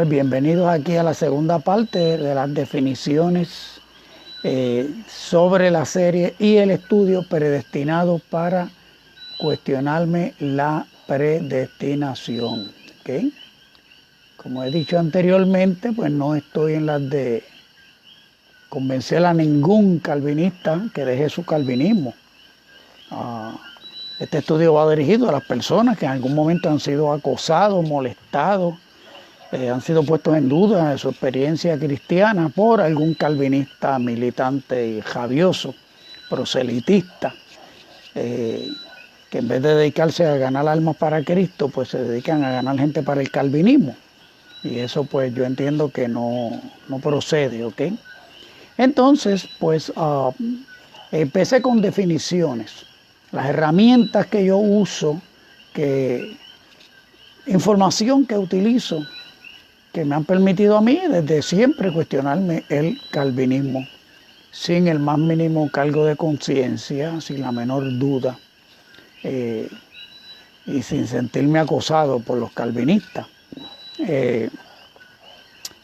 Bienvenidos aquí a la segunda parte de las definiciones sobre la serie y el estudio predestinado para cuestionarme la predestinación. ¿Okay? Como he dicho anteriormente, pues no estoy en las de convencer a ningún calvinista que deje su calvinismo. Este estudio va dirigido a las personas que en algún momento han sido acosados, molestados, han sido puestos en duda de su experiencia cristiana por algún calvinista militante y rabioso, proselitista, que en vez de dedicarse a ganar almas para Cristo, pues se dedican a ganar gente para el calvinismo. Y eso pues yo entiendo que no procede, ¿ok? Entonces, pues empecé con definiciones. Las herramientas que yo uso, información que utilizo, que me han permitido a mí desde siempre cuestionarme el calvinismo sin el más mínimo cargo de conciencia, sin la menor duda, y sin sentirme acosado por los calvinistas.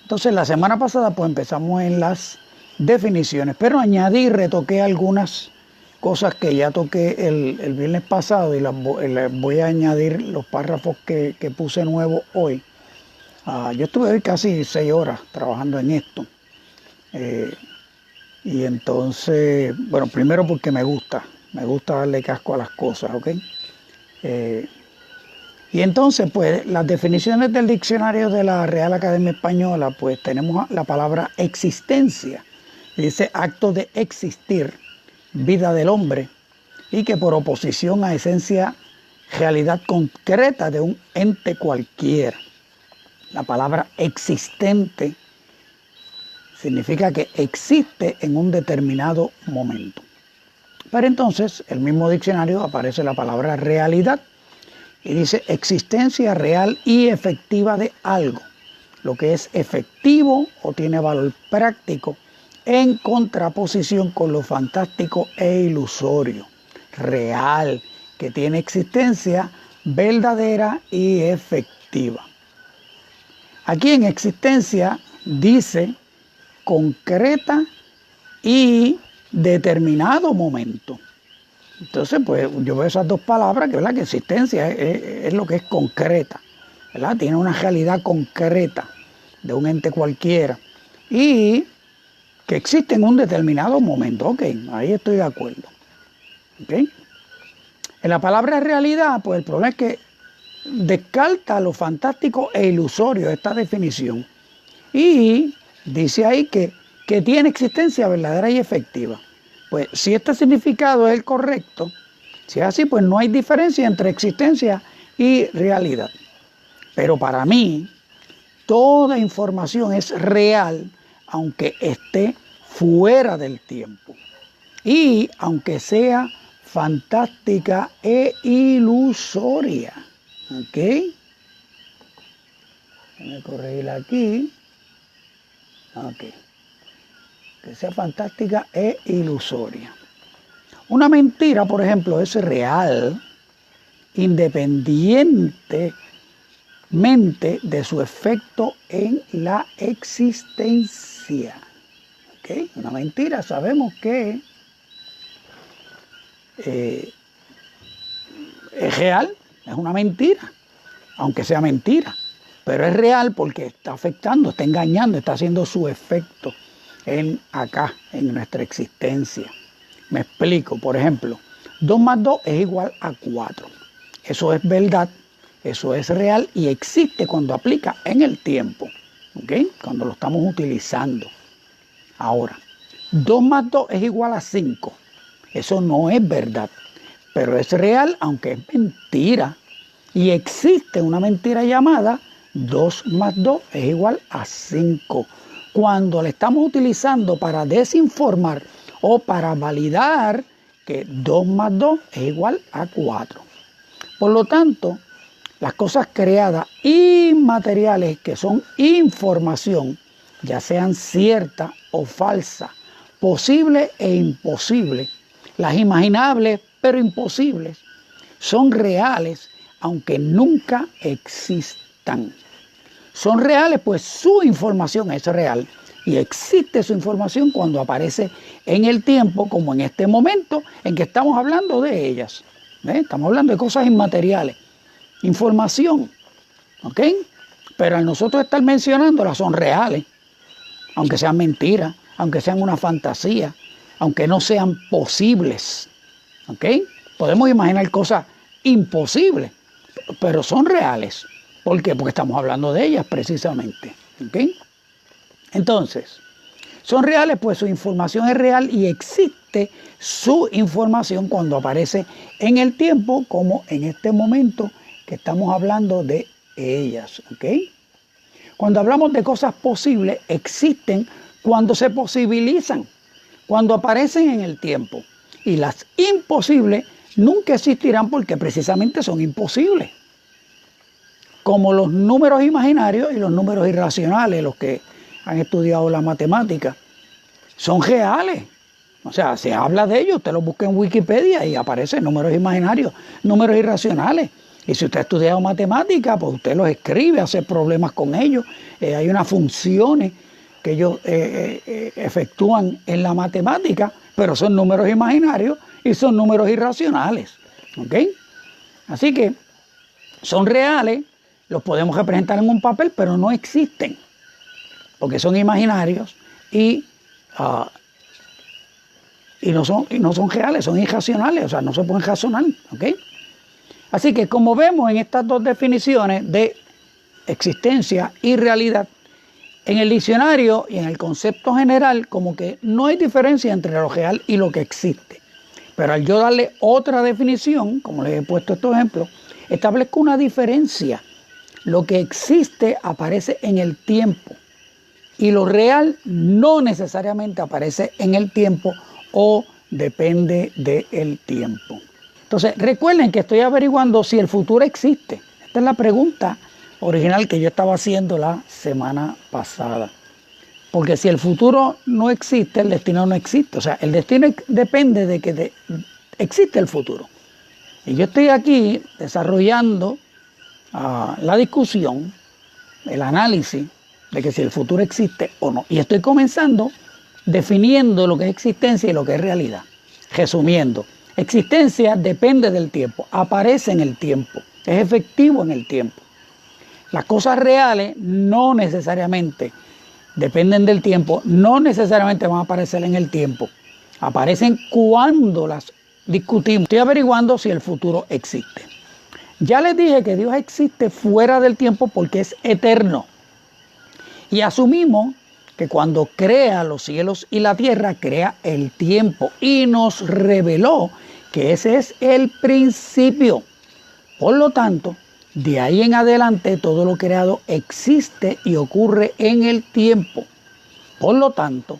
Entonces la semana pasada pues empezamos en las definiciones, pero añadí y retoqué algunas cosas que ya toqué el viernes pasado y las voy a añadir los párrafos que puse nuevos hoy. Yo estuve hoy casi 6 horas trabajando en esto. Y entonces, bueno, primero porque me gusta darle casco a las cosas, ¿ok? Y entonces, pues, las definiciones del diccionario de la Real Academia Española, pues tenemos la palabra existencia. Dice acto de existir, vida del hombre, y que por oposición a esencia, realidad concreta de un ente cualquiera. La palabra existente significa que existe en un determinado momento. Pero entonces, el mismo diccionario aparece la palabra realidad y dice existencia real y efectiva de algo, lo que es efectivo o tiene valor práctico en contraposición con lo fantástico e ilusorio, real, que tiene existencia verdadera y efectiva. Aquí en existencia dice concreta y determinado momento. Entonces, pues yo veo esas dos palabras, que, ¿verdad?, que existencia es lo que es concreta, ¿verdad? Tiene una realidad concreta de un ente cualquiera y que existe en un determinado momento. Ok, ahí estoy de acuerdo. Okay. En la palabra realidad, pues el problema es que descarta lo fantástico e ilusorio esta definición y dice ahí que tiene existencia verdadera y efectiva. Pues si este significado es el correcto, si es así, pues no hay diferencia entre existencia y realidad. Pero para mí, toda información es real, aunque esté fuera del tiempo y aunque sea fantástica e ilusoria. ¿Ok? Déjame corregir aquí. Ok. Que sea fantástica e ilusoria. Una mentira, por ejemplo, es real independientemente de su efecto en la existencia. ¿Okay? Una mentira, sabemos que es real, es una mentira, aunque sea mentira, pero es real porque está afectando, está engañando, está haciendo su efecto acá, en nuestra existencia. Me explico, por ejemplo, 2 más 2 es igual a 4. Eso es verdad, eso es real y existe cuando aplica en el tiempo, ¿okay? Cuando lo estamos utilizando. Ahora, 2 más 2 es igual a 5. Eso no es verdad, pero es real aunque es mentira. Y existe una mentira llamada 2 más 2 es igual a 5. Cuando la estamos utilizando para desinformar o para validar que 2 más 2 es igual a 4. Por lo tanto, las cosas creadas inmateriales que son información, ya sean ciertas o falsas, posibles e imposibles, las imaginables pero imposibles, son reales aunque nunca existan. son reales, pues su información es real. Y existe su información cuando aparece en el tiempo, como en este momento en que estamos hablando de ellas. Estamos hablando de cosas inmateriales. Información, ¿ok? Pero al nosotros estar mencionándolas son reales, aunque sean mentiras, aunque sean una fantasía, aunque no sean posibles, ¿ok? Podemos imaginar cosas imposibles, pero son reales. ¿Por qué? Porque estamos hablando de ellas precisamente, ¿ok? Entonces, son reales, pues su información es real y existe su información cuando aparece en el tiempo, como en este momento que estamos hablando de ellas, ¿ok? Cuando hablamos de cosas posibles, existen cuando se posibilizan, cuando aparecen en el tiempo. Y las imposibles nunca existirán porque precisamente son imposibles. Como los números imaginarios y los números irracionales, los que han estudiado la matemática, son reales. O sea, se habla de ellos, usted los busca en Wikipedia y aparecen números imaginarios, números irracionales. Y si usted ha estudiado matemática, pues usted los escribe, hace problemas con ellos. Hay unas funciones que ellos efectúan en la matemática, pero son números imaginarios y son números irracionales. ¿Ok? Así que son reales, los podemos representar en un papel, pero no existen, porque son imaginarios y no son reales, son irracionales, o sea, no se pueden razonar. ¿Ok? Así que como vemos en estas dos definiciones de existencia y realidad, en el diccionario y en el concepto general, como que no hay diferencia entre lo real y lo que existe. Pero al yo darle otra definición, como les he puesto estos ejemplos, establezco una diferencia. Lo que existe aparece en el tiempo y lo real no necesariamente aparece en el tiempo o depende del tiempo. Entonces, recuerden que estoy averiguando si el futuro existe. Esta es la pregunta original que yo estaba haciendo la semana pasada. Porque si el futuro no existe, el destino no existe. O sea, el destino depende de que existe el futuro. Y yo estoy aquí desarrollando la discusión, el análisis de que si el futuro existe o no. Y estoy comenzando definiendo lo que es existencia y lo que es realidad. Resumiendo. Existencia depende del tiempo, aparece en el tiempo, es efectivo en el tiempo. Las cosas reales no necesariamente dependen del tiempo, no necesariamente van a aparecer en el tiempo. Aparecen cuando las discutimos. Estoy averiguando si el futuro existe. Ya les dije que Dios existe fuera del tiempo porque es eterno. Y asumimos que cuando crea los cielos y la tierra, crea el tiempo y nos reveló que ese es el principio. Por lo tanto, de ahí en adelante todo lo creado existe y ocurre en el tiempo. Por lo tanto,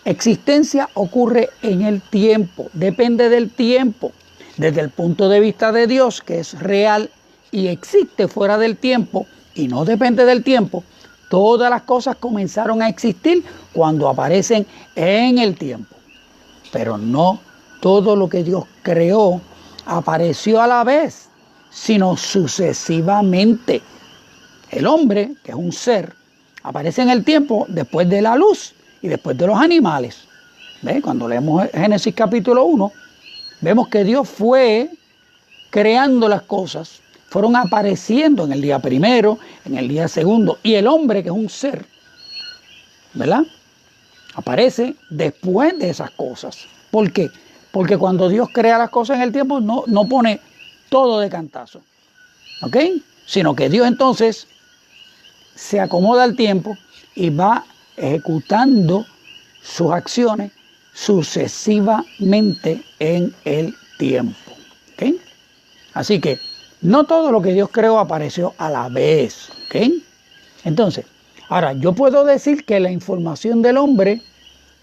existencia ocurre en el tiempo, depende del tiempo. Desde el punto de vista de Dios, que es real y existe fuera del tiempo y no depende del tiempo, todas las cosas comenzaron a existir cuando aparecen en el tiempo. Pero no todo lo que Dios creó apareció a la vez, sino sucesivamente. El hombre, que es un ser, aparece en el tiempo después de la luz y después de los animales. ¿Ve? Cuando leemos Génesis capítulo 1, vemos que Dios fue creando las cosas, fueron apareciendo en el día primero, en el día segundo, y el hombre, que es un ser, ¿verdad?, aparece después de esas cosas. ¿Por qué? Porque cuando Dios crea las cosas en el tiempo, no pone todo de cantazo, ¿ok? Sino que Dios entonces se acomoda al tiempo y va ejecutando sus acciones sucesivamente en el tiempo, ¿ok? Así que no todo lo que Dios creó apareció a la vez, ¿ok? Entonces, ahora yo puedo decir que la información del hombre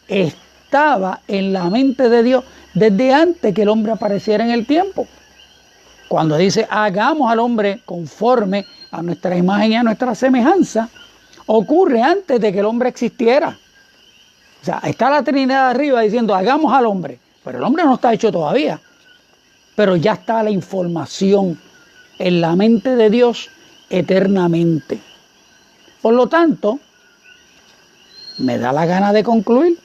estaba en la mente de Dios desde antes que el hombre apareciera en el tiempo. Cuando dice hagamos al hombre conforme a nuestra imagen y a nuestra semejanza, ocurre antes de que el hombre existiera. O sea, está la Trinidad arriba diciendo hagamos al hombre, pero el hombre no está hecho todavía. Pero ya está la información en la mente de Dios eternamente. Por lo tanto, me da la gana de concluir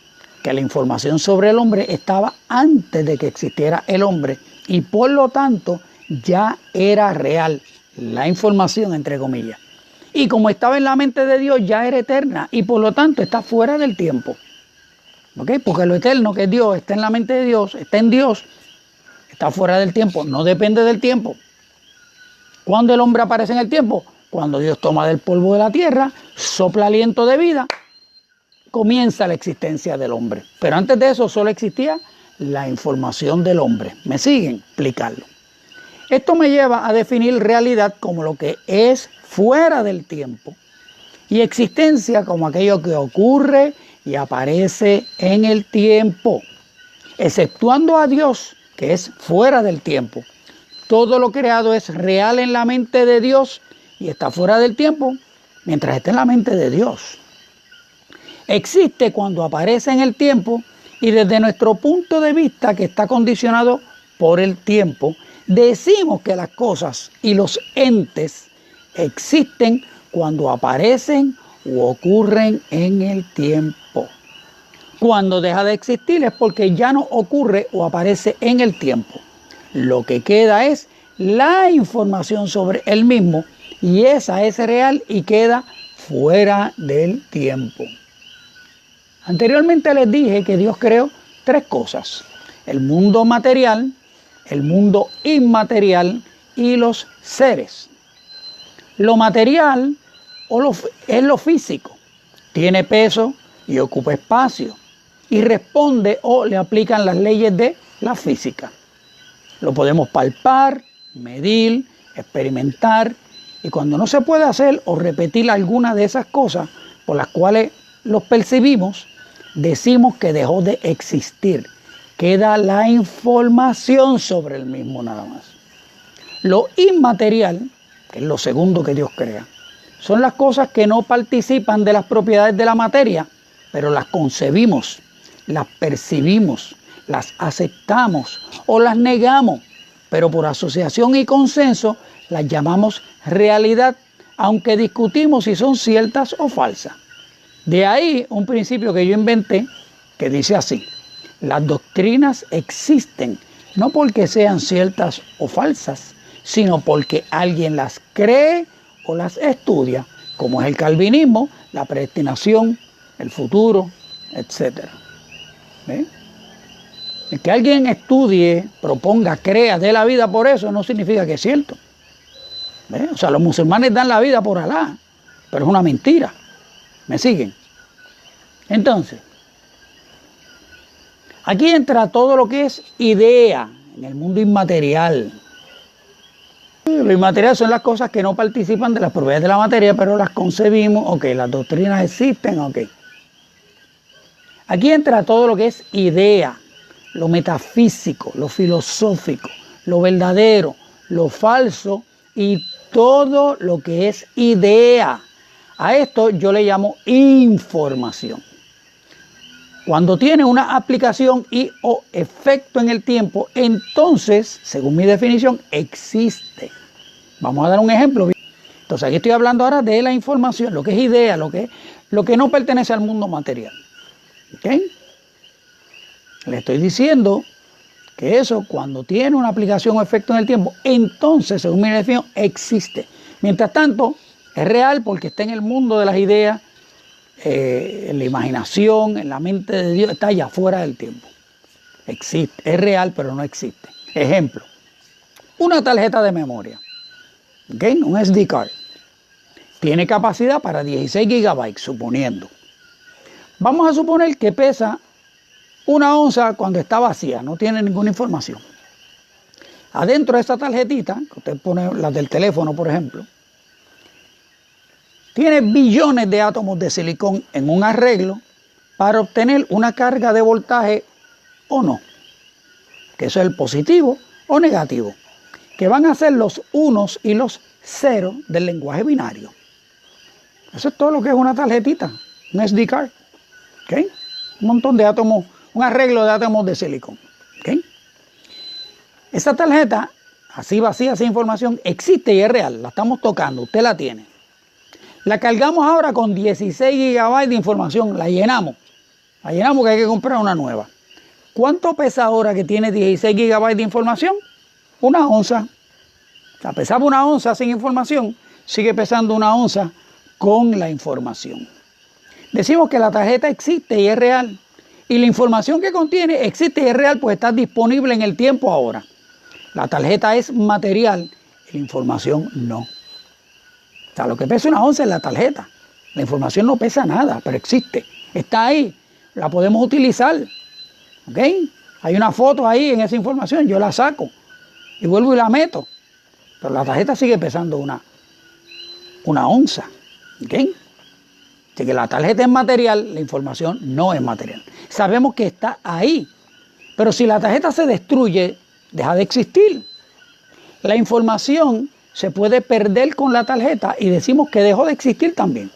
que la información sobre el hombre estaba antes de que existiera el hombre y por lo tanto ya era real la información, entre comillas. Y como estaba en la mente de Dios, ya era eterna y por lo tanto está fuera del tiempo. ¿Ok? Porque lo eterno, que es Dios, está en la mente de Dios, está en Dios, está fuera del tiempo, no depende del tiempo. ¿Cuándo el hombre aparece en el tiempo? Cuando Dios toma del polvo de la tierra, sopla aliento de vida, comienza la existencia del hombre. Pero antes de eso solo existía la información del hombre. ¿Me siguen? Explicarlo. Esto me lleva a definir realidad como lo que es fuera del tiempo y existencia como aquello que ocurre y aparece en el tiempo. Exceptuando a Dios, que es fuera del tiempo, todo lo creado es real en la mente de Dios y está fuera del tiempo mientras está en la mente de Dios. Existe cuando aparece en el tiempo y desde nuestro punto de vista, que está condicionado por el tiempo, decimos que las cosas y los entes existen cuando aparecen o ocurren en el tiempo. Cuando deja de existir es porque ya no ocurre o aparece en el tiempo. Lo que queda es la información sobre él mismo y esa es real y queda fuera del tiempo. Anteriormente les dije que Dios creó tres cosas: el mundo material, el mundo inmaterial y los seres. Lo material es lo físico, tiene peso y ocupa espacio y responde o le aplican las leyes de la física. Lo podemos palpar, medir, experimentar y cuando no se puede hacer o repetir alguna de esas cosas por las cuales los percibimos, decimos que dejó de existir. Queda la información sobre el mismo nada más. Lo inmaterial, que es lo segundo que Dios crea, son las cosas que no participan de las propiedades de la materia, pero las concebimos, las percibimos, las aceptamos o las negamos, pero por asociación y consenso las llamamos realidad, aunque discutimos si son ciertas o falsas. De ahí un principio que yo inventé que dice así: las doctrinas existen no porque sean ciertas o falsas, sino porque alguien las cree o las estudia, como es el calvinismo, la predestinación, el futuro, etc. ¿Ve? El que alguien estudie, proponga, crea, dé la vida por eso, no significa que es cierto. ¿Ve? O sea, los musulmanes dan la vida por Alá, pero es una mentira. ¿Me siguen? Entonces, aquí entra todo lo que es idea en el mundo inmaterial. Lo inmaterial son las cosas que no participan de las propiedades de la materia, pero las concebimos, ok, las doctrinas existen, ok. Aquí entra todo lo que es idea, lo metafísico, lo filosófico, lo verdadero, lo falso y todo lo que es idea. A esto yo le llamo información. Cuando tiene una aplicación y o efecto en el tiempo, entonces, según mi definición, existe. Vamos a dar un ejemplo. Entonces, aquí estoy hablando ahora de la información, lo que es idea, lo que no pertenece al mundo material. ¿Ok? Le estoy diciendo que eso, cuando tiene una aplicación o efecto en el tiempo, entonces, según mi definición, existe. Mientras tanto, es real porque está en el mundo de las ideas, en la imaginación, en la mente de Dios, está allá fuera del tiempo. Existe, es real, pero no existe. Ejemplo, una tarjeta de memoria, ¿okay? Un SD card, tiene capacidad para 16 gigabytes, suponiendo. Vamos a suponer que pesa 1 onza cuando está vacía, no tiene ninguna información. Adentro de esta tarjetita, que usted pone la del teléfono, por ejemplo, tiene billones de átomos de silicón en un arreglo para obtener una carga de voltaje o no, que eso es el positivo o negativo, que van a ser los unos y los ceros del lenguaje binario. Eso es todo lo que es una tarjetita, un SD card. ¿Okay? Un montón de átomos, un arreglo de átomos de silicón. ¿Okay? Esa tarjeta, así vacía, sin información, existe y es real, la estamos tocando, usted la tiene. La cargamos ahora con 16 gigabytes de información. La llenamos que hay que comprar una nueva. ¿Cuánto pesa ahora que tiene 16 gigabytes de información? Una onza. O sea, pesaba una onza sin información, sigue pesando una onza con la información. Decimos que la tarjeta existe y es real. Y la información que contiene existe y es real, pues está disponible en el tiempo ahora. La tarjeta es material y la información no. O sea, lo que pesa una onza es la tarjeta. La información no pesa nada, pero existe. Está ahí, la podemos utilizar. ¿Ok? Hay una foto ahí en esa información, yo la saco y vuelvo y la meto. Pero la tarjeta sigue pesando una onza. ¿Ok? Así que la tarjeta es material, la información no es material. Sabemos que está ahí, pero si la tarjeta se destruye, deja de existir. La información se puede perder con la tarjeta y decimos que dejó de existir también.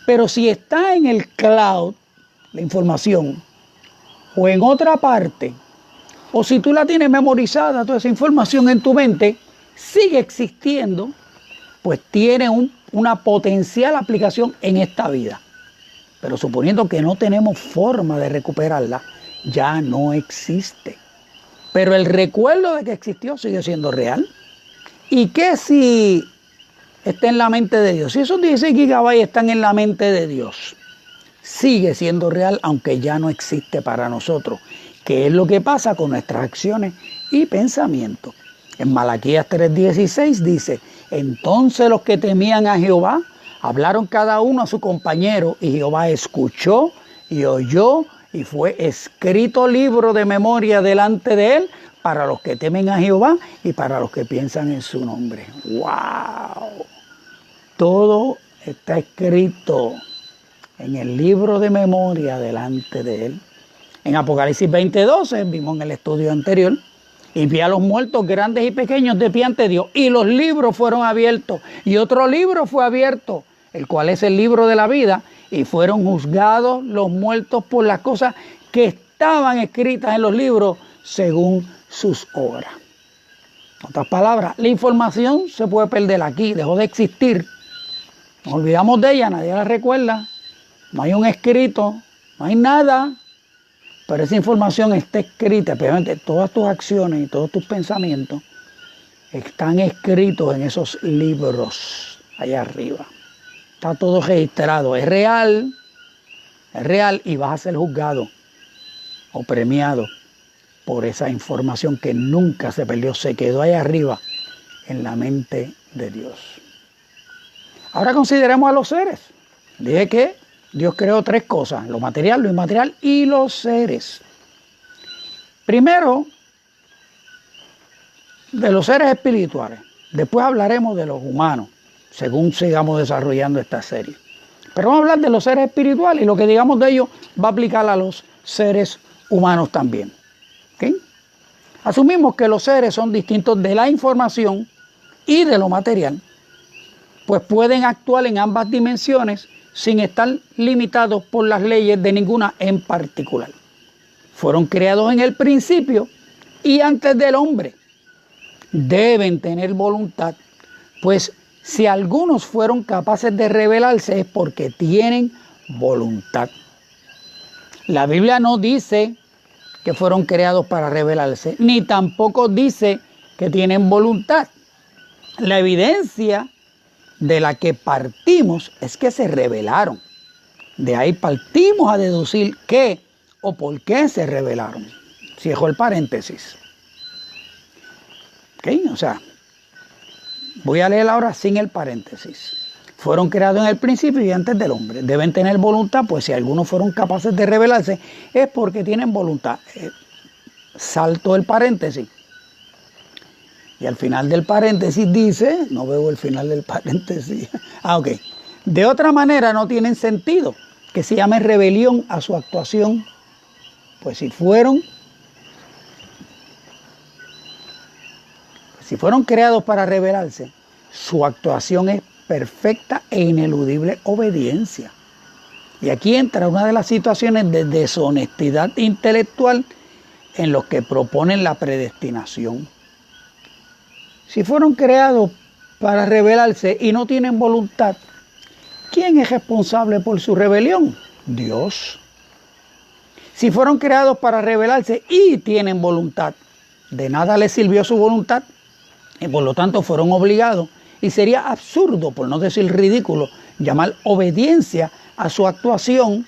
Pero si está en el cloud, la información, o en otra parte, o si tú la tienes memorizada, toda esa información en tu mente, sigue existiendo, pues tiene una potencial aplicación en esta vida. Pero suponiendo que no tenemos forma de recuperarla, ya no existe. Pero el recuerdo de que existió sigue siendo real. ¿Y qué si está en la mente de Dios? Si esos 16 gigabytes están en la mente de Dios, sigue siendo real, aunque ya no existe para nosotros. ¿Qué es lo que pasa con nuestras acciones y pensamientos? En Malaquías 3:16 dice: entonces los que temían a Jehová hablaron cada uno a su compañero, y Jehová escuchó y oyó, y fue escrito libro de memoria delante de él para los que temen a Jehová y para los que piensan en su nombre. ¡Wow! Todo está escrito en el libro de memoria delante de él. En Apocalipsis 20:12, vimos en el estudio anterior, y vi a los muertos grandes y pequeños de pie ante Dios, y los libros fueron abiertos, y otro libro fue abierto, el cual es el libro de la vida, y fueron juzgados los muertos por las cosas que estaban escritas en los libros según sus obras. En otras palabras, la información se puede perder aquí, dejó de existir. Nos olvidamos de ella, nadie la recuerda, no hay un escrito, no hay nada. Pero esa información está escrita, especialmente todas tus acciones y todos tus pensamientos están escritos en esos libros allá arriba. Está todo registrado, es real y vas a ser juzgado o premiado por esa información que nunca se perdió, se quedó allá arriba en la mente de Dios. Ahora consideremos a los seres. Dije que Dios creó tres cosas: lo material, lo inmaterial y los seres. Primero, de los seres espirituales. Después hablaremos de los humanos, según sigamos desarrollando esta serie. Pero vamos a hablar de los seres espirituales, y lo que digamos de ellos va a aplicar a los seres humanos también. ¿Okay? Asumimos que los seres son distintos de la información y de lo material, pues pueden actuar en ambas dimensiones sin estar limitados por las leyes de ninguna en particular. Fueron creados en el principio y antes del hombre. Deben tener voluntad, pues si algunos fueron capaces de rebelarse es porque tienen voluntad. La Biblia no dice que fueron creados para rebelarse, ni tampoco dice que tienen voluntad. La evidencia de la que partimos es que se rebelaron. De ahí partimos a deducir qué o por qué se rebelaron. Cierro el paréntesis. ¿Okay? O sea, voy a leer ahora sin el paréntesis. Fueron creados en el principio y antes del hombre. Deben tener voluntad, pues si algunos fueron capaces de rebelarse es porque tienen voluntad. Salto el paréntesis. Y al final del paréntesis dice, no veo el final del paréntesis. Ok. De otra manera no tienen sentido que se llame rebelión a su actuación. Pues si fueron creados para rebelarse, su actuación es perfecta e ineludible obediencia. Y aquí entra una de las situaciones de deshonestidad intelectual en los que proponen la predestinación. Si fueron creados para rebelarse y no tienen voluntad, ¿quién es responsable por su rebelión? Dios. Si fueron creados para rebelarse y tienen voluntad, de nada les sirvió su voluntad y por lo tanto fueron obligados. Y sería absurdo, por no decir ridículo, llamar obediencia a su actuación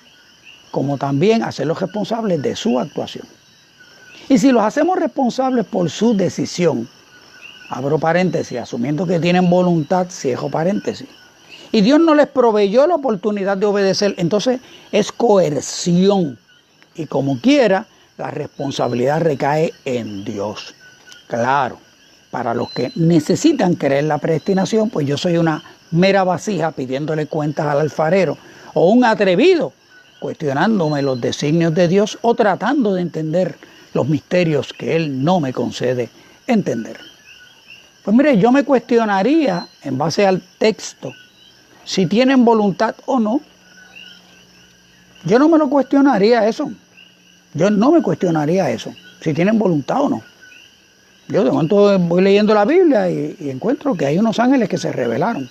como también hacerlos responsables de su actuación. Y si los hacemos responsables por su decisión, abro paréntesis, asumiendo que tienen voluntad, cierro paréntesis, y Dios no les proveyó la oportunidad de obedecer, entonces es coerción. Y como quiera, la responsabilidad recae en Dios. Claro, para los que necesitan creer la predestinación, pues yo soy una mera vasija pidiéndole cuentas al alfarero, o un atrevido cuestionándome los designios de Dios o tratando de entender los misterios que Él no me concede entender. Pues mire, yo me cuestionaría en base al texto si tienen voluntad o no. Yo no me lo cuestionaría eso. Yo no me cuestionaría eso, si tienen voluntad o no. Yo de momento voy leyendo la Biblia y encuentro que hay unos ángeles que se rebelaron.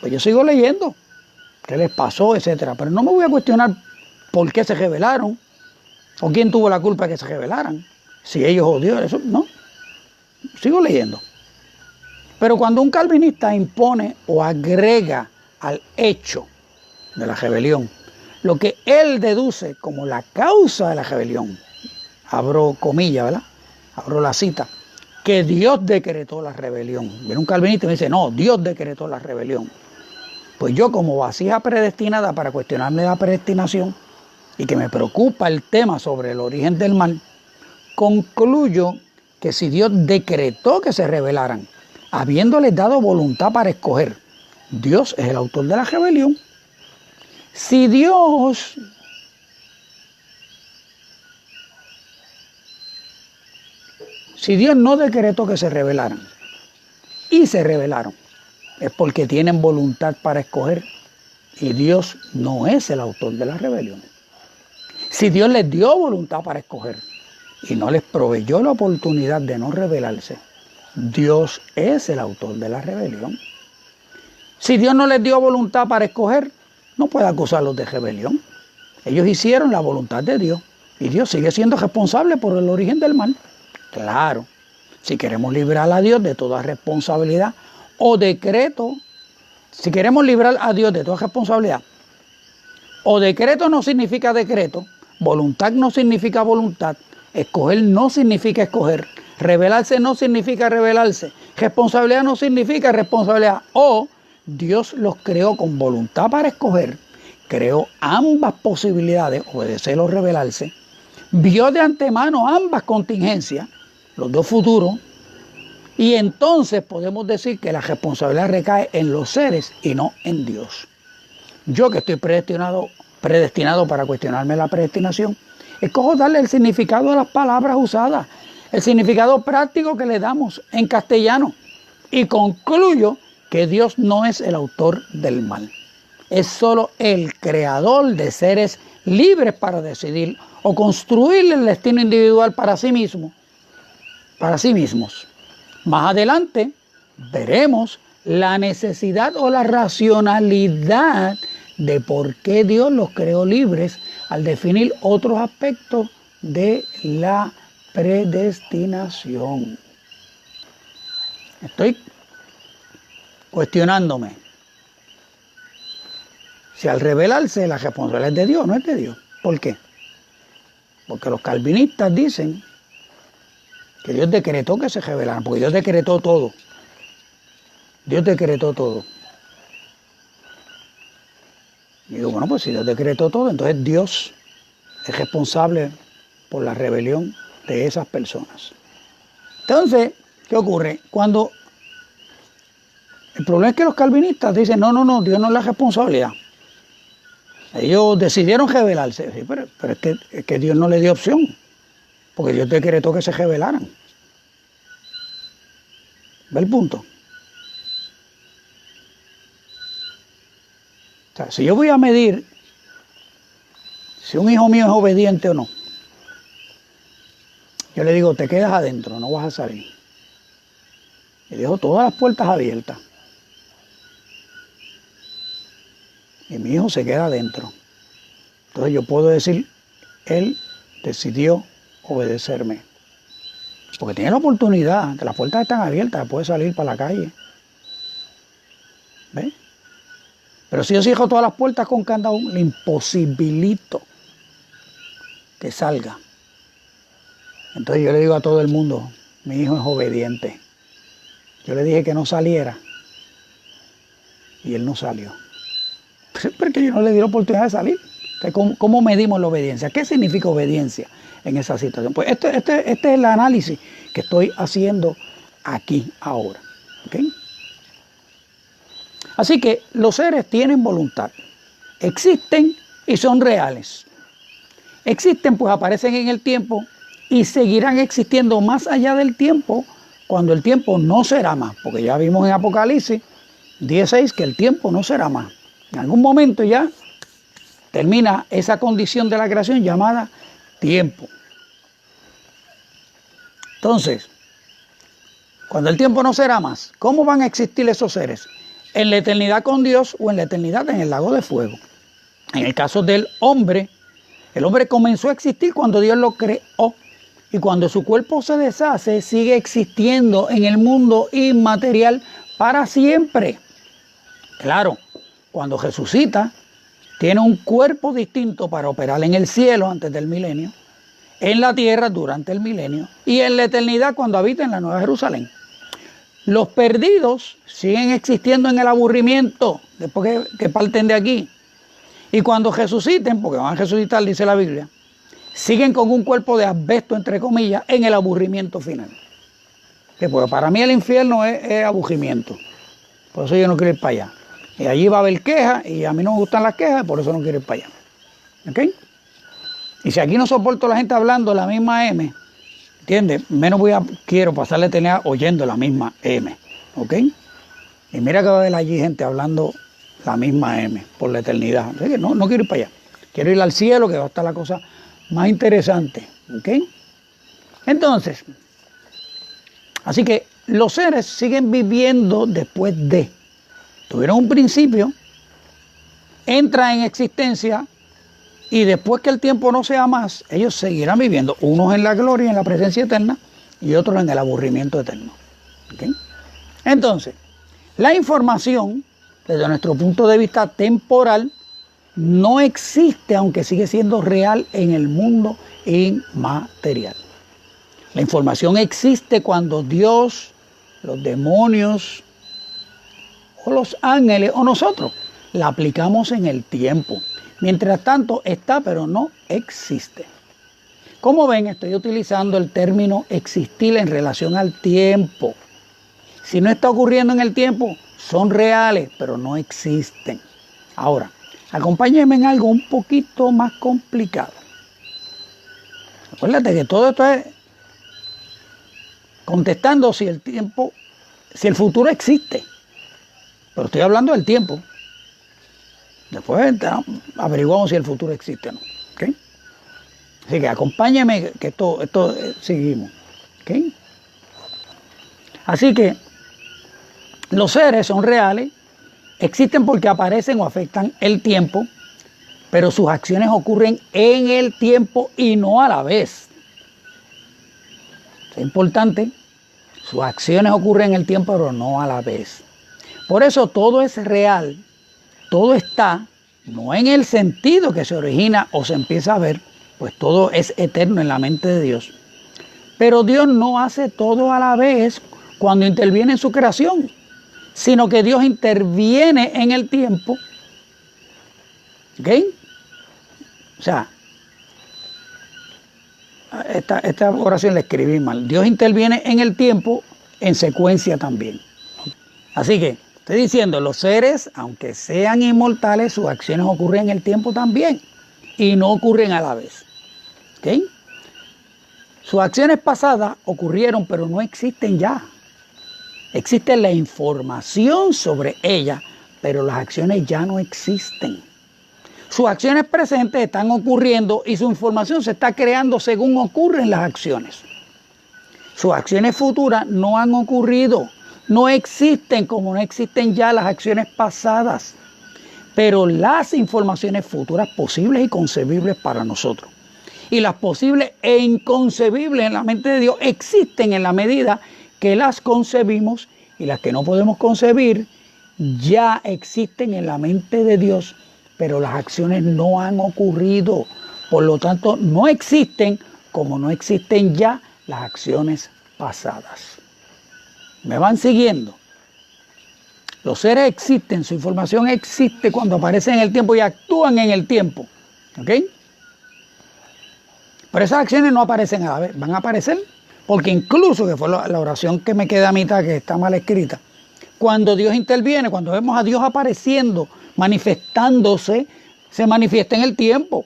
Pues yo sigo leyendo qué les pasó, etcétera. Pero no me voy a cuestionar por qué se rebelaron o quién tuvo la culpa de que se rebelaran. Si ellos o Dios, eso no. Sigo leyendo. Pero cuando un calvinista impone o agrega al hecho de la rebelión lo que él deduce como la causa de la rebelión, abro comillas, ¿verdad? Abro la cita, que Dios decretó la rebelión. Viene un calvinista y me dice, no, Dios decretó la rebelión. Pues yo, como vasija predestinada para cuestionarme la predestinación y que me preocupa el tema sobre el origen del mal, concluyo que si Dios decretó que se rebelaran, habiéndoles dado voluntad para escoger, Dios es el autor de la rebelión. Si Dios no decretó que se rebelaran y se rebelaron, es porque tienen voluntad para escoger y Dios no es el autor de la rebelión. Si Dios les dio voluntad para escoger y no les proveyó la oportunidad de no rebelarse, Dios es el autor de la rebelión. Si Dios no les dio voluntad para escoger, no puede acusarlos de rebelión. Ellos hicieron la voluntad de Dios y Dios sigue siendo responsable por el origen del mal. Claro, si queremos librar a Dios de toda responsabilidad o decreto, si queremos librar a Dios de toda responsabilidad, o decreto no significa decreto, voluntad no significa voluntad, escoger no significa escoger, rebelarse no significa rebelarse, responsabilidad no significa responsabilidad, o Dios los creó con voluntad para escoger, creó ambas posibilidades, obedecer o rebelarse, vio de antemano ambas contingencias, los dos futuros, y entonces podemos decir que la responsabilidad recae en los seres y no en Dios. Yo que estoy predestinado para cuestionarme la predestinación, escojo darle el significado a las palabras usadas, el significado práctico que le damos en castellano, y concluyo que Dios no es el autor del mal. Es solo el creador de seres libres para decidir o construir el destino individual para sí mismos. Más adelante veremos la necesidad o la racionalidad de por qué Dios los creó libres al definir otros aspectos de la predestinación. Estoy cuestionándome si al rebelarse la responsabilidad es de Dios o no es de Dios. ¿Por qué? Porque los calvinistas dicen que Dios decretó que se rebelaran, porque Dios decretó todo. Dios decretó todo. Y digo, bueno, pues si Dios decretó todo, entonces Dios es responsable por la rebelión de esas personas. Entonces, ¿qué ocurre? Cuando el problema es que los calvinistas dicen, no, Dios no es la responsabilidad. Ellos decidieron rebelarse, sí, pero es que Dios no le dio opción, porque Dios decretó que se rebelaran. ¿Ve el punto? O sea, si yo voy a medir si un hijo mío es obediente o no, yo le digo, te quedas adentro, no vas a salir. Y dejo todas las puertas abiertas. y mi hijo se queda adentro. Entonces yo puedo decir, él decidió obedecerme. Porque tiene la oportunidad, que las puertas están abiertas, puede salir para la calle. ¿Ves? Pero si yo cierro todas las puertas con candado, le imposibilito que salga. Entonces yo le digo a todo el mundo, mi hijo es obediente. Yo le dije que no saliera y él no salió. Porque yo no le di la oportunidad de salir. Entonces, ¿cómo medimos la obediencia? ¿Qué significa obediencia en esa situación? Pues este es el análisis que estoy haciendo aquí, ahora. ¿Okay? Así que los seres tienen voluntad, existen y son reales. Existen, pues aparecen en el tiempo y seguirán existiendo más allá del tiempo, cuando el tiempo no será más, porque ya vimos en Apocalipsis 10:6 que el tiempo no será más. En algún momento ya termina esa condición de la creación llamada tiempo. Entonces, cuando el tiempo no será más, ¿cómo van a existir esos seres? ¿En la eternidad con Dios o en la eternidad en el lago de fuego? En el caso del hombre, el hombre comenzó a existir cuando Dios lo creó. Y cuando su cuerpo se deshace, sigue existiendo en el mundo inmaterial para siempre. Claro, cuando resucita, tiene un cuerpo distinto para operar en el cielo antes del milenio, en la tierra durante el milenio y en la eternidad cuando habita en la Nueva Jerusalén. Los perdidos siguen existiendo en el aburrimiento después que parten de aquí. Y cuando resuciten, porque van a resucitar, dice la Biblia, siguen con un cuerpo de asbesto, entre comillas, en el aburrimiento final. Porque para mí el infierno es aburrimiento. Por eso yo no quiero ir para allá. Y allí va a haber quejas, y a mí no me gustan las quejas, por eso no quiero ir para allá. ¿Ok? Y si aquí no soporto a la gente hablando la misma M, ¿entiendes? Menos quiero pasar la eternidad oyendo la misma M. ¿Ok? Y mira que va a haber allí gente hablando la misma M por la eternidad. Así que no quiero ir para allá. Quiero ir al cielo, que va a estar la cosa más interesante. ¿Ok? Entonces, así que los seres siguen viviendo después de. Tuvieron un principio, entran en existencia y después que el tiempo no sea más, ellos seguirán viviendo, unos en la gloria, en la presencia eterna y otros en el aburrimiento eterno. ¿Okay? Entonces, la información, desde nuestro punto de vista temporal, no existe, aunque sigue siendo real en el mundo inmaterial. La información existe cuando Dios, los demonios, o los ángeles, o nosotros, la aplicamos en el tiempo. Mientras tanto está, pero no existe. Como ven, estoy utilizando el término existir en relación al tiempo. Si no está ocurriendo en el tiempo, son reales, pero no existen. Ahora, acompáñenme en algo un poquito más complicado. Acuérdate que todo esto es contestando si el tiempo, si el futuro existe. Pero estoy hablando del tiempo. Después averiguamos si el futuro existe o no. ¿Okay? Así que acompáñame que esto seguimos. ¿Okay? Así que los seres son reales, existen porque aparecen o afectan el tiempo, pero sus acciones ocurren en el tiempo y no a la vez. Es importante, sus acciones ocurren en el tiempo, pero no a la vez. Por eso todo es real, todo está, no en el sentido que se origina o se empieza a ver, pues todo es eterno en la mente de Dios. Pero Dios no hace todo a la vez cuando interviene en su creación, sino que Dios interviene en el tiempo. ¿Ok? O sea, esta oración la escribí mal. Dios interviene en el tiempo en secuencia también. Así que estoy diciendo, los seres, aunque sean inmortales, sus acciones ocurren en el tiempo también y no ocurren a la vez. ¿Ok? Sus acciones pasadas ocurrieron, pero no existen ya. Existe la información sobre ellas, pero las acciones ya no existen. Sus acciones presentes están ocurriendo y su información se está creando según ocurren las acciones. Sus acciones futuras no han ocurrido, no existen como no existen ya las acciones pasadas. pero las informaciones futuras posibles y concebibles para nosotros. Y las posibles e inconcebibles en la mente de Dios existen en la medida que las concebimos, y las que no podemos concebir ya existen en la mente de Dios, pero las acciones no han ocurrido. Por lo tanto, no existen como no existen ya las acciones pasadas. ¿Me van siguiendo? Los seres existen, su información existe cuando aparecen en el tiempo y actúan en el tiempo. ¿Ok? Pero esas acciones no aparecen a la vez, van a aparecer porque incluso, que fue la oración que me queda a mitad, que está mal escrita, cuando Dios interviene, cuando vemos a Dios apareciendo, manifestándose, se manifiesta en el tiempo,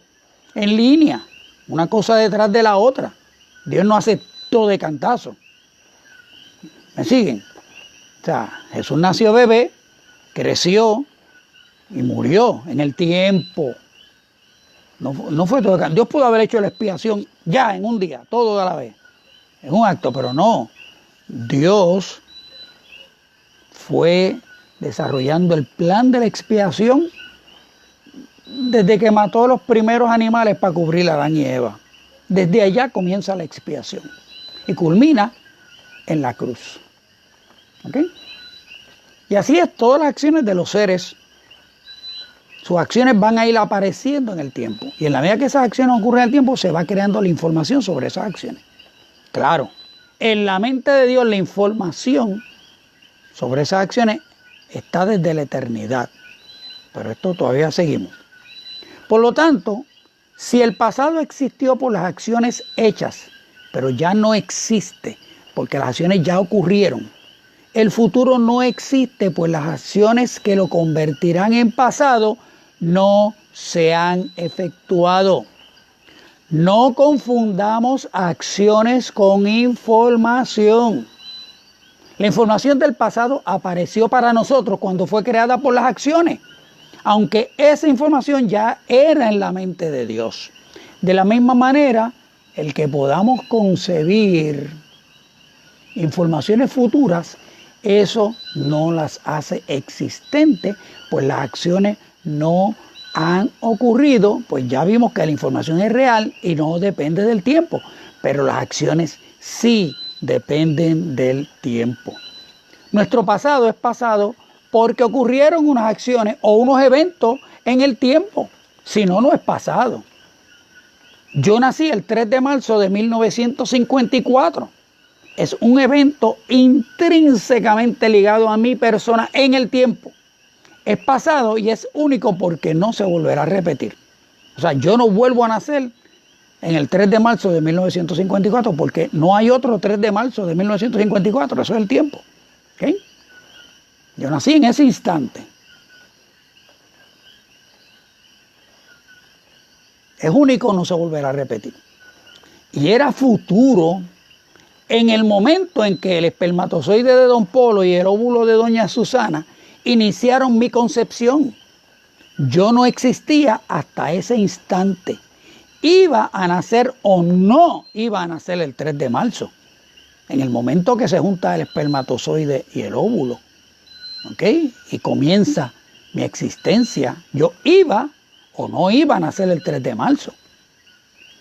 en línea, una cosa detrás de la otra. Dios no hace todo de cantazo. ¿Me siguen? O sea, Jesús nació bebé, creció y murió en el tiempo. No fue todo de cantazo. Dios pudo haber hecho la expiación ya en un día, todo a la vez, en un acto, pero no. Dios fue desarrollando el plan de la expiación desde que mató a los primeros animales para cubrir a Adán y Eva. Desde allá comienza la expiación y culmina en la cruz. ¿Ok? Y así es todas las acciones de los seres. Sus acciones van a ir apareciendo en el tiempo. Y en la medida que esas acciones ocurren en el tiempo, se va creando la información sobre esas acciones. Claro, en la mente de Dios la información sobre esas acciones está desde la eternidad. Pero esto todavía seguimos. Por lo tanto, si el pasado existió por las acciones hechas, pero ya no existe porque las acciones ya ocurrieron, el futuro no existe, pues las acciones que lo convertirán en pasado no se han efectuado. No confundamos acciones con información. La información del pasado apareció para nosotros cuando fue creada por las acciones, aunque esa información ya era en la mente de Dios. De la misma manera, el que podamos concebir informaciones futuras, eso no las hace existentes, pues las acciones no han ocurrido, pues ya vimos que la información es real y no depende del tiempo, pero las acciones sí dependen del tiempo. Nuestro pasado es pasado porque ocurrieron unas acciones o unos eventos en el tiempo, si no, no es pasado. Yo nací el 3 de marzo de 1954. Es un evento intrínsecamente ligado a mi persona en el tiempo. Es pasado y es único porque no se volverá a repetir. O sea, yo no vuelvo a nacer en el 3 de marzo de 1954 porque no hay otro 3 de marzo de 1954. Eso es el tiempo. ¿Okay? Yo nací en ese instante. Es único, no se volverá a repetir. Y era futuro en el momento en que el espermatozoide de Don Polo y el óvulo de Doña Susana iniciaron mi concepción. Yo no existía hasta ese instante. Iba a nacer o no iba a nacer el 3 de marzo. En el momento que se junta el espermatozoide y el óvulo. ¿Ok? Y comienza mi existencia. Yo iba o no iba a nacer el 3 de marzo.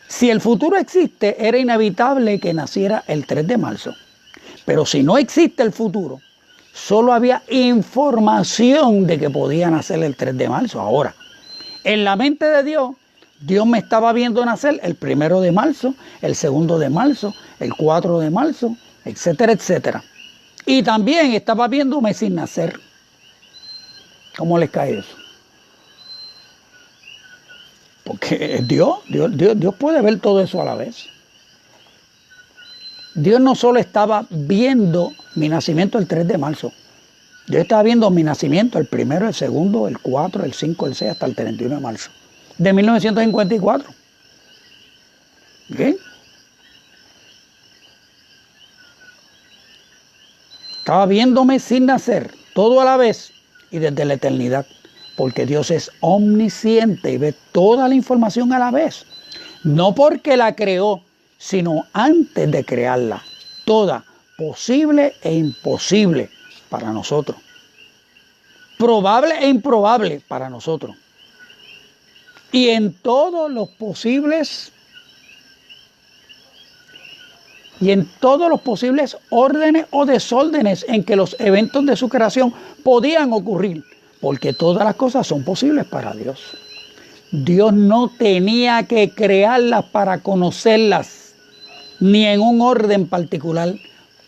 Si el futuro existe, era inevitable que naciera el 3 de marzo. Pero si no existe el futuro, solo había información de que podía nacer el 3 de marzo. Ahora, en la mente de Dios, Dios me estaba viendo nacer el 1 de marzo, el 2 de marzo, el 4 de marzo, etcétera, etcétera. Y también estaba viéndome sin nacer. ¿Cómo les cae eso? Porque Dios puede ver todo eso a la vez. Dios no solo estaba viendo mi nacimiento el 3 de marzo. Dios estaba viendo mi nacimiento el 1, el 2, el 4, el 5, el 6 hasta el 31 de marzo. De 1954. ¿Ok? Estaba viéndome sin nacer, todo a la vez y desde la eternidad. Porque Dios es omnisciente y ve toda la información a la vez. No porque la creó, sino antes de crearla. Toda, posible e imposible para nosotros. probable e improbable para nosotros. Y en todos los posibles órdenes o desórdenes en que los eventos de su creación podían ocurrir, porque todas las cosas son posibles para Dios. Dios no tenía que crearlas para conocerlas, ni en un orden particular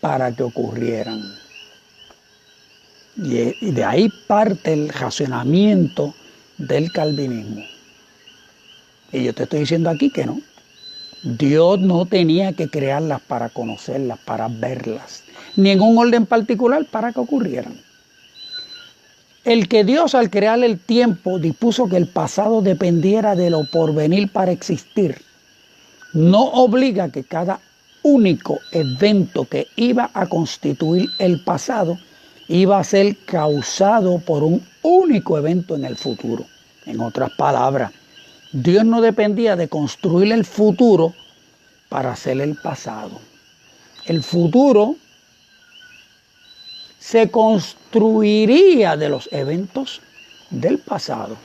para que ocurrieran. Y de ahí parte el racionamiento del calvinismo. Y yo te estoy diciendo aquí que no. Dios no tenía que crearlas para conocerlas, para verlas, ni en un orden particular para que ocurrieran. El que Dios al crear el tiempo dispuso que el pasado dependiera de lo porvenir para existir, no obliga que cada único evento que iba a constituir el pasado iba a ser causado por un único evento en el futuro. En otras palabras, Dios no dependía de construir el futuro para hacer el pasado. El futuro se construiría de los eventos del pasado.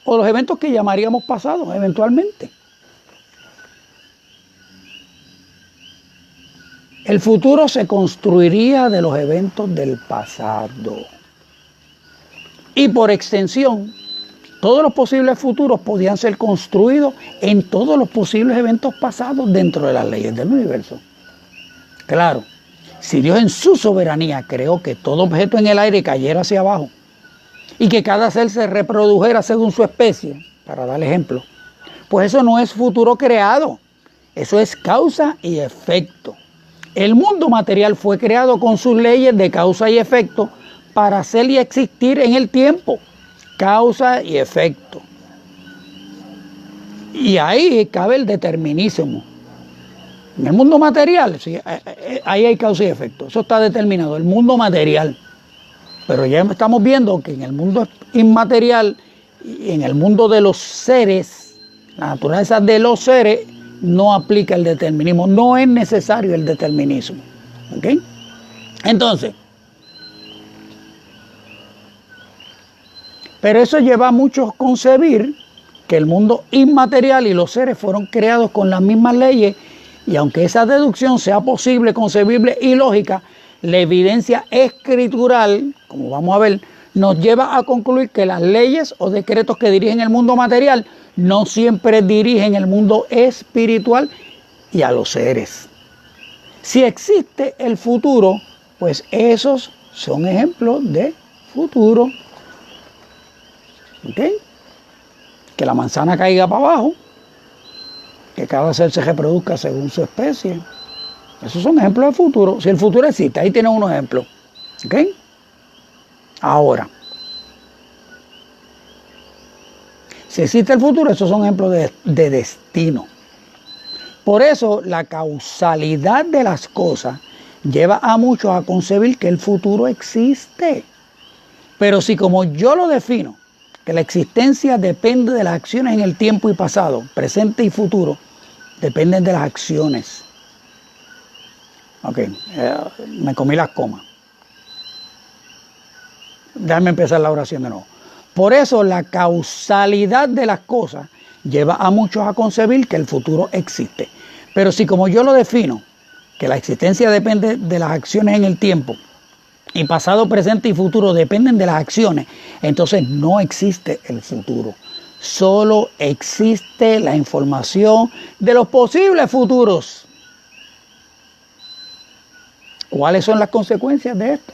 O los eventos que llamaríamos pasados eventualmente. El futuro se construiría de los eventos del pasado. Y por extensión, todos los posibles futuros podían ser construidos en todos los posibles eventos pasados dentro de las leyes del universo. Claro, si Dios en su soberanía creó que todo objeto en el aire cayera hacia abajo y que cada ser se reprodujera según su especie, para dar ejemplo, pues eso no es futuro creado, eso es causa y efecto. El mundo material fue creado con sus leyes de causa y efecto para ser y existir en el tiempo. Causa y efecto. Y ahí cabe el determinismo. En el mundo material, sí, ahí hay causa y efecto. Eso está determinado, el mundo material. Pero ya estamos viendo que en el mundo inmaterial y en el mundo de los seres, la naturaleza de los seres, no aplica el determinismo. No es necesario el determinismo. ¿Ok? Entonces, pero eso lleva a muchos a concebir que el mundo inmaterial y los seres fueron creados con las mismas leyes, y aunque esa deducción sea posible, concebible y lógica, la evidencia escritural, como vamos a ver, nos lleva a concluir que las leyes o decretos que dirigen el mundo material no siempre dirigen el mundo espiritual y a los seres. Si existe el futuro, pues esos son ejemplos de futuro. ¿Ok? Que la manzana caiga para abajo, que cada ser se reproduzca según su especie. Esos son ejemplos de futuro. Si el futuro existe, ahí tienen unos ejemplos. ¿Ok? Ahora, si existe el futuro, esos son ejemplos de destino. Por eso, la causalidad de las cosas lleva a muchos a concebir que el futuro existe. Pero si como yo lo defino, que la existencia depende de las acciones en el tiempo y pasado, presente y futuro, dependen de las acciones. Ok, me comí las comas. Déjame empezar la oración de nuevo. Por eso la causalidad de las cosas lleva a muchos a concebir que el futuro existe. Pero si como yo lo defino, que la existencia depende de las acciones en el tiempo, y pasado, presente y futuro dependen de las acciones, entonces no existe el futuro. Solo existe la información de los posibles futuros. ¿Cuáles son las consecuencias de esto?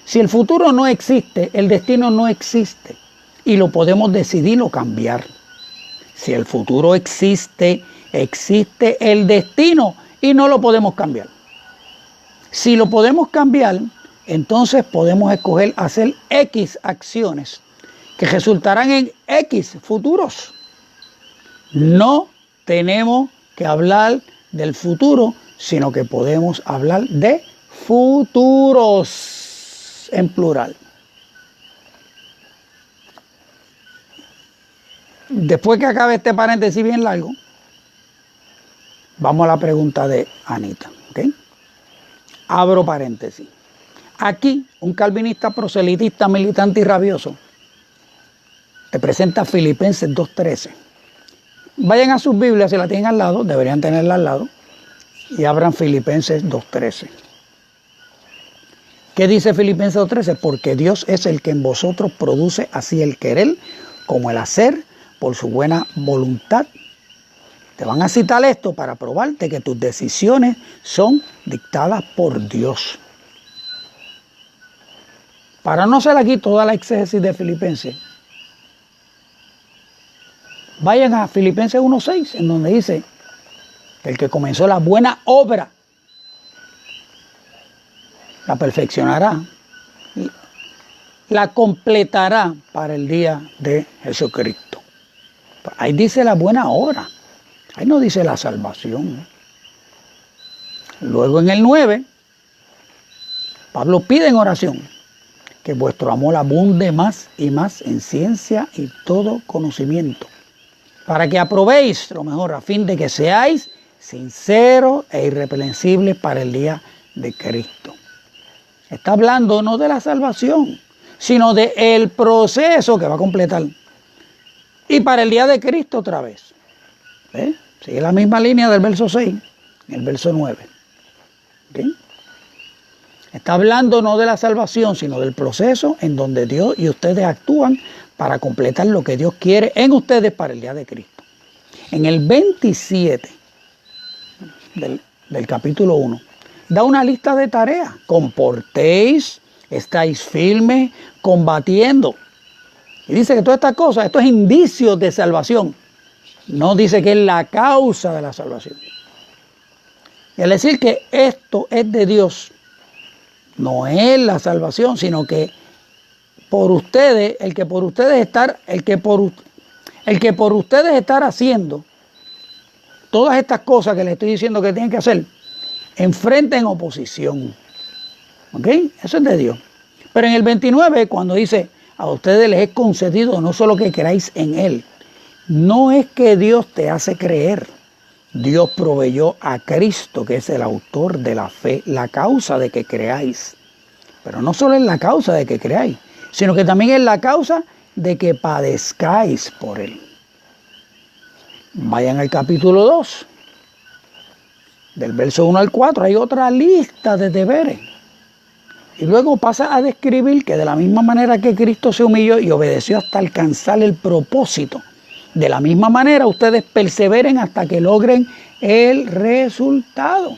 Si el futuro no existe, el destino no existe y lo podemos decidir o cambiar. Si el futuro existe, existe el destino y no lo podemos cambiar. Si lo podemos cambiar, entonces podemos escoger hacer X acciones que resultarán en X futuros. No tenemos que hablar del futuro, sino que podemos hablar de futuros en plural. Después que acabe este paréntesis bien largo, vamos a la pregunta de Anita. ¿Okay? Abro paréntesis. Aquí, un calvinista proselitista, militante y rabioso te presenta Filipenses 2:13. Vayan a sus Biblias, si la tienen al lado, deberían tenerla al lado, y abran Filipenses 2:13. ¿Qué dice Filipenses 2:13? Porque Dios es el que en vosotros produce así el querer como el hacer por su buena voluntad. Te van a citar esto para probarte que tus decisiones son dictadas por Dios. Para no hacer aquí toda la exégesis de Filipenses, vayan a Filipenses 1:6, en donde dice que el que comenzó la buena obra la perfeccionará, la completará para el día de Jesucristo. Ahí dice la buena obra, ahí no dice la salvación. Luego en el 9, Pablo pide en oración que vuestro amor abunde más y más en ciencia y todo conocimiento, para que aprobéis lo mejor, a fin de que seáis sinceros e irreprensibles para el día de Cristo. Está hablando no de la salvación, sino del proceso que va a completar. Y para el día de Cristo otra vez. ¿Ve? Sigue la misma línea del verso 6, el verso 9. ¿Okay? Está hablando no de la salvación, sino del proceso en donde Dios y ustedes actúan para completar lo que Dios quiere en ustedes para el día de Cristo. En el 27 del capítulo 1, da una lista de tareas. Comportéis, estáis firmes, combatiendo. Y dice que todas estas cosas, estos indicios de salvación, no dice que es la causa de la salvación. Y al decir que esto es de Dios, no es la salvación, sino que por ustedes, el que por ustedes estar haciendo todas estas cosas que les estoy diciendo que tienen que hacer, enfrenten oposición. ¿Ok? Eso es de Dios. Pero en el 29, cuando dice, a ustedes les he concedido no solo que creáis en Él, no es que Dios te hace creer. Dios proveyó a Cristo, que es el autor de la fe, la causa de que creáis. Pero no solo es la causa de que creáis, sino que también es la causa de que padezcáis por Él. Vayan al capítulo 2. Del verso 1 al 4 hay otra lista de deberes. Y luego pasa a describir que de la misma manera que Cristo se humilló y obedeció hasta alcanzar el propósito, de la misma manera ustedes perseveren hasta que logren el resultado.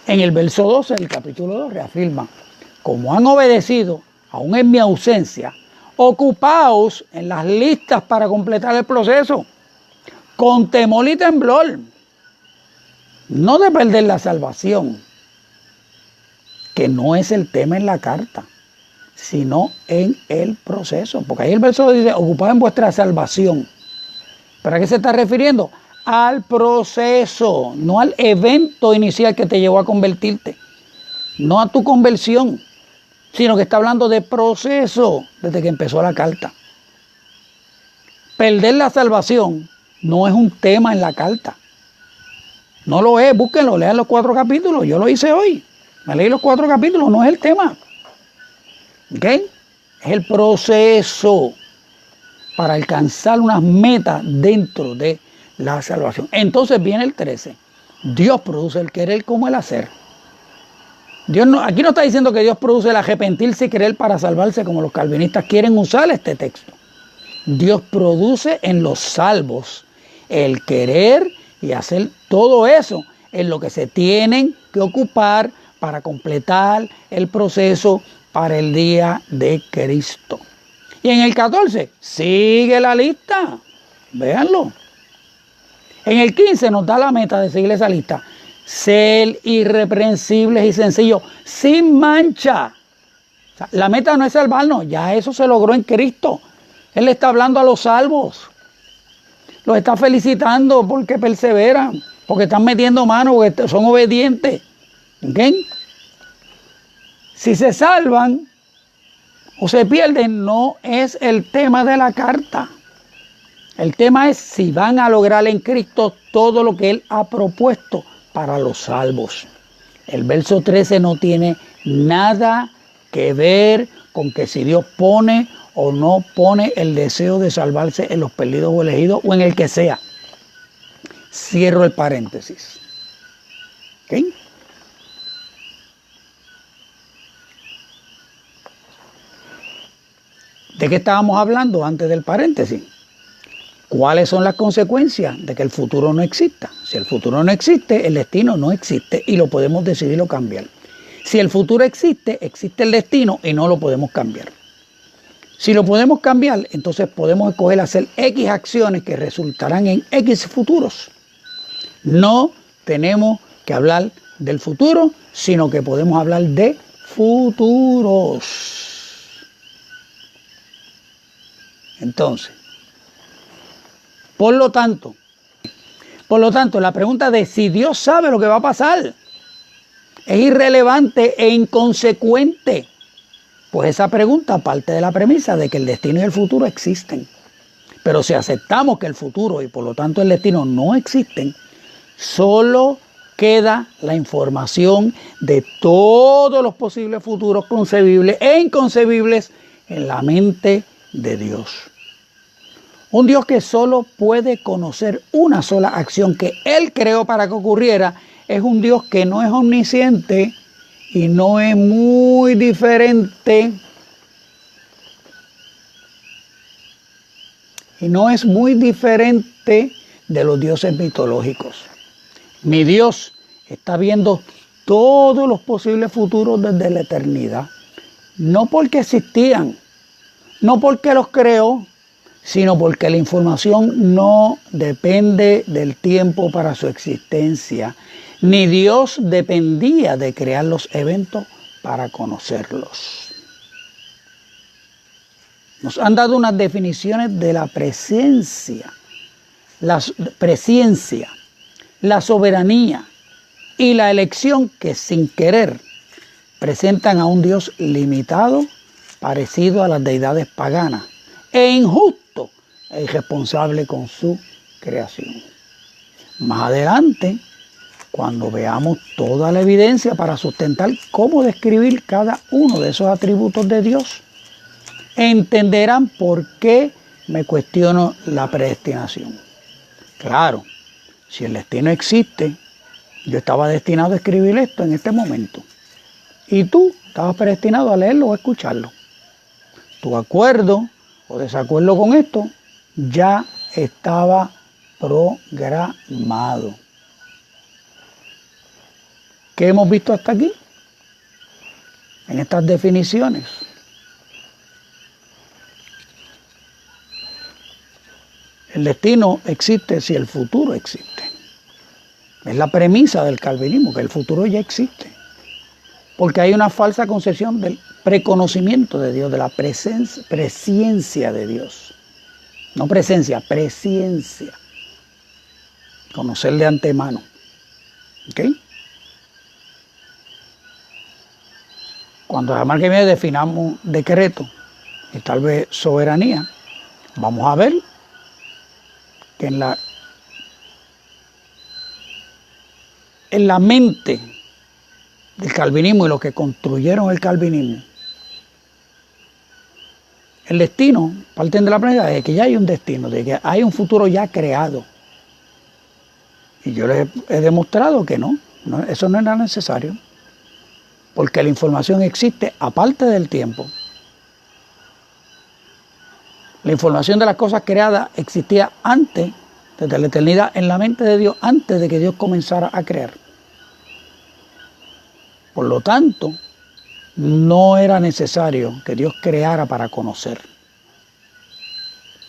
En el verso 12 del capítulo 2 reafirma, como han obedecido, aún en mi ausencia, ocupaos en las listas para completar el proceso, con temor y temblor, no de perder la salvación, que no es el tema en la carta, sino en el proceso. Porque ahí el verso dice, ocupad en vuestra salvación. ¿Pero a qué se está refiriendo? Al proceso, no al evento inicial que te llevó a convertirte, no a tu conversión, sino que está hablando de proceso desde que empezó la carta. Perder la salvación no es un tema en la carta. No lo es, búsquenlo, lean los 4 capítulos. Yo lo hice hoy. Me leí los 4 capítulos, no es el tema. ¿Ok? Es el proceso para alcanzar unas metas dentro de la salvación. Entonces viene el 13. Dios produce el querer como el hacer. Dios no, aquí no está diciendo que Dios produce el arrepentirse y querer para salvarse como los calvinistas quieren usar este texto. Dios produce en los salvos el querer y hacer todo eso en lo que se tienen que ocupar para completar el proceso para el día de Cristo. Y en el 14 sigue la lista, véanlo. En el 15 nos da la meta de seguir esa lista: ser irreprensibles y sencillos, sin mancha. O sea, la meta no es salvarnos, ya eso se logró en Cristo. Él le está hablando a los salvos. Los está felicitando porque perseveran, porque están metiendo mano, porque son obedientes. ¿Ok? Si se salvan o se pierden, no es el tema de la carta. El tema es si van a lograr en Cristo todo lo que Él ha propuesto para los salvos. El verso 13 no tiene Nada que ver con que si Dios pone o no pone el deseo de salvarse en los perdidos o elegidos o en el que sea. Cierro el paréntesis. ¿Ok? ¿De qué estábamos hablando antes del paréntesis? ¿Cuáles son las consecuencias de que el futuro no exista? Si el futuro no existe, el destino no existe y lo podemos decidir o cambiar. Si el futuro existe, existe el destino y no lo podemos cambiar. Si lo podemos cambiar, entonces podemos escoger hacer X acciones que resultarán en X futuros. No tenemos que hablar del futuro, sino que podemos hablar de futuros. Entonces, por lo tanto, la pregunta de si Dios sabe lo que va a pasar es irrelevante e inconsecuente. Pues esa pregunta parte de la premisa de que el destino y el futuro existen. Pero si aceptamos que el futuro y por lo tanto el destino no existen, solo queda la información de todos los posibles futuros concebibles e inconcebibles en la mente de Dios. Un Dios que solo puede conocer una sola acción que Él creó para que ocurriera es un Dios que no es omnisciente y no es muy diferente. Y no es muy diferente de los dioses mitológicos. Mi Dios está viendo todos los posibles futuros desde la eternidad. No porque existían, no porque los creó, sino porque la información no depende del tiempo para su existencia. Ni Dios dependía de crear los eventos para conocerlos. Nos han dado unas definiciones de la presciencia, la soberanía y la elección que sin querer presentan a un Dios limitado, parecido a las deidades paganas, e injusto e irresponsable con su creación. Más adelante, cuando veamos toda la evidencia para sustentar cómo describir cada uno de esos atributos de Dios, entenderán por qué me cuestiono la predestinación. Claro, si el destino existe, yo estaba destinado a escribir esto en este momento. Y tú estabas predestinado a leerlo o a escucharlo. Tu acuerdo o desacuerdo con esto ya estaba programado. ¿Qué hemos visto hasta aquí? En estas definiciones. El destino existe si el futuro existe. Es la premisa del calvinismo, que el futuro ya existe. Porque hay una falsa concepción del preconocimiento de Dios, de la presciencia de Dios. No presencia, presciencia. Conocer de antemano. ¿Ok? Cuando además que definamos decreto y tal vez soberanía, vamos a ver que en la mente del calvinismo y los que construyeron el calvinismo, el destino, parten de la premisa de que ya hay un destino, de que hay un futuro ya creado. Y yo les he demostrado que no, eso no era necesario, porque la información existe aparte del tiempo. La información de las cosas creadas existía antes, desde la eternidad, en la mente de Dios, antes de que Dios comenzara a crear. Por lo tanto, no era necesario que Dios creara para conocer.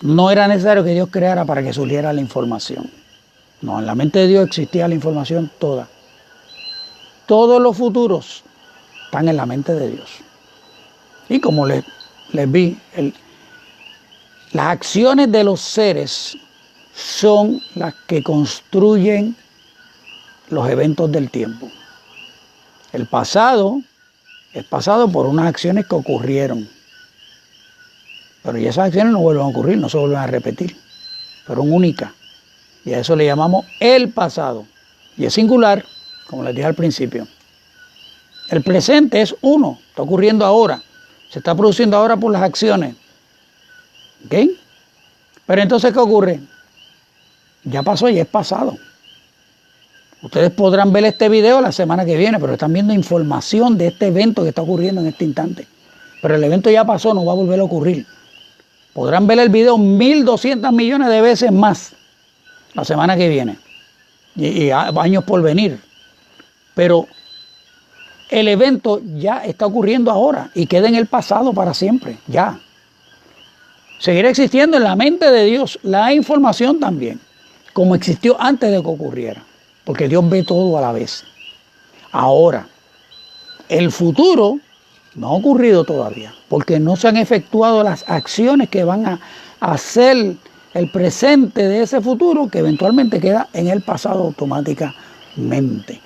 No era necesario que Dios creara para que surgiera la información. No, en la mente de Dios existía la información toda. Todos los futuros están en la mente de Dios. Y como les vi, las acciones de los seres son las que construyen los eventos del tiempo. El pasado es pasado por unas acciones que ocurrieron. Pero ya esas acciones no vuelven a ocurrir, no se vuelven a repetir. Fueron únicas. Y a eso le llamamos el pasado. Y es singular, como les dije al principio. El presente es uno, está ocurriendo ahora, se está produciendo ahora por las acciones. ¿Ok? Pero entonces, ¿qué ocurre? Ya pasó, ya es pasado. Ustedes podrán ver este video la semana que viene, pero están viendo información de este evento que está ocurriendo en este instante. Pero el evento ya pasó, no va a volver a ocurrir. Podrán ver el video 1.200 millones de veces más la semana que viene. Y años por venir. Pero el evento ya está ocurriendo ahora y queda en el pasado para siempre, ya. Seguirá existiendo en la mente de Dios la información también, como existió antes de que ocurriera, porque Dios ve todo a la vez. Ahora, el futuro no ha ocurrido todavía, porque no se han efectuado las acciones que van a hacer el presente de ese futuro, que eventualmente queda en el pasado automáticamente.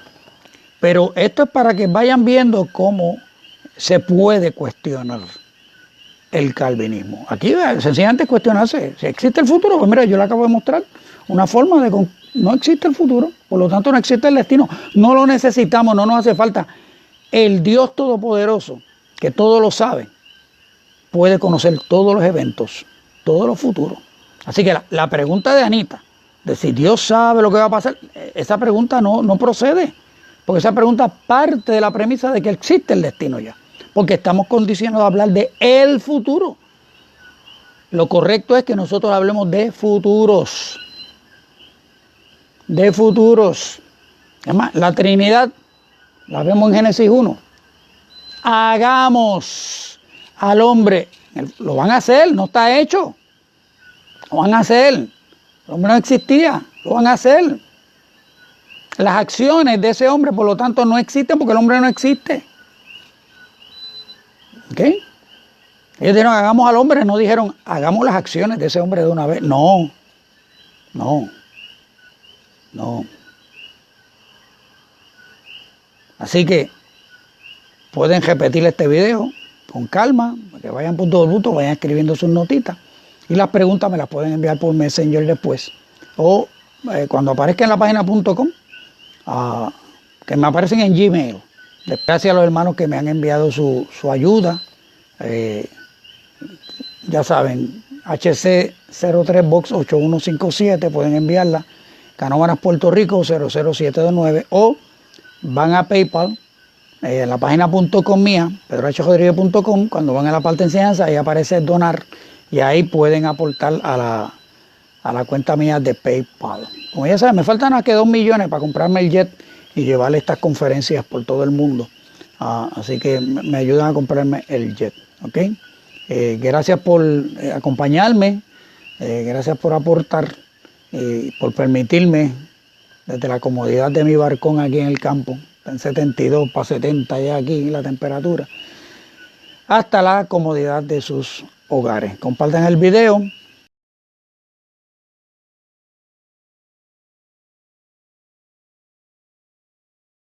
Pero esto es para que vayan viendo cómo se puede cuestionar el calvinismo. Aquí sencillamente cuestionarse, si existe el futuro, pues mira, yo le acabo de mostrar una forma de... No existe el futuro, por lo tanto no existe el destino, no lo necesitamos, no nos hace falta. El Dios Todopoderoso, que todo lo sabe, puede conocer todos los eventos, todos los futuros. Así que la pregunta de Anita, de si Dios sabe lo que va a pasar, esa pregunta no procede, porque esa pregunta parte de la premisa de que existe el destino ya, porque estamos condicionados a hablar de el futuro. Lo correcto es que nosotros hablemos de futuros. De futuros. Además, la Trinidad la vemos en Génesis 1. Hagamos al hombre. Lo van a hacer, no está hecho. Lo van a hacer. El hombre no existía, lo van a hacer. Las acciones de ese hombre, por lo tanto, no existen porque el hombre no existe. ¿Ok? Ellos dijeron, hagamos al hombre, no dijeron, hagamos las acciones de ese hombre de una vez. No. Así que pueden repetir este video con calma, para que vayan punto de punto, vayan escribiendo sus notitas. Y las preguntas me las pueden enviar por Messenger después. O cuando aparezca en la página.com, que me aparecen en Gmail. Gracias a los hermanos que me han enviado su ayuda. Ya saben, HC03 Box 8157, pueden enviarla. Canóvanas, Puerto Rico 00729, o van a PayPal, en la página.com mía, pedrohrodriguez.com, cuando van a la parte de enseñanza, ahí aparece donar, y ahí pueden aportar a la cuenta mía de PayPal. Como ya saben, me faltan más que 2 millones para comprarme el jet y llevarle estas conferencias por todo el mundo. Así que me ayudan a comprarme el jet. ¿Ok? Gracias por acompañarme, gracias por aportar, por permitirme desde la comodidad de mi balcón aquí en el campo, está en 72 para 70 ya aquí la temperatura, hasta la comodidad de sus hogares. Compartan el video,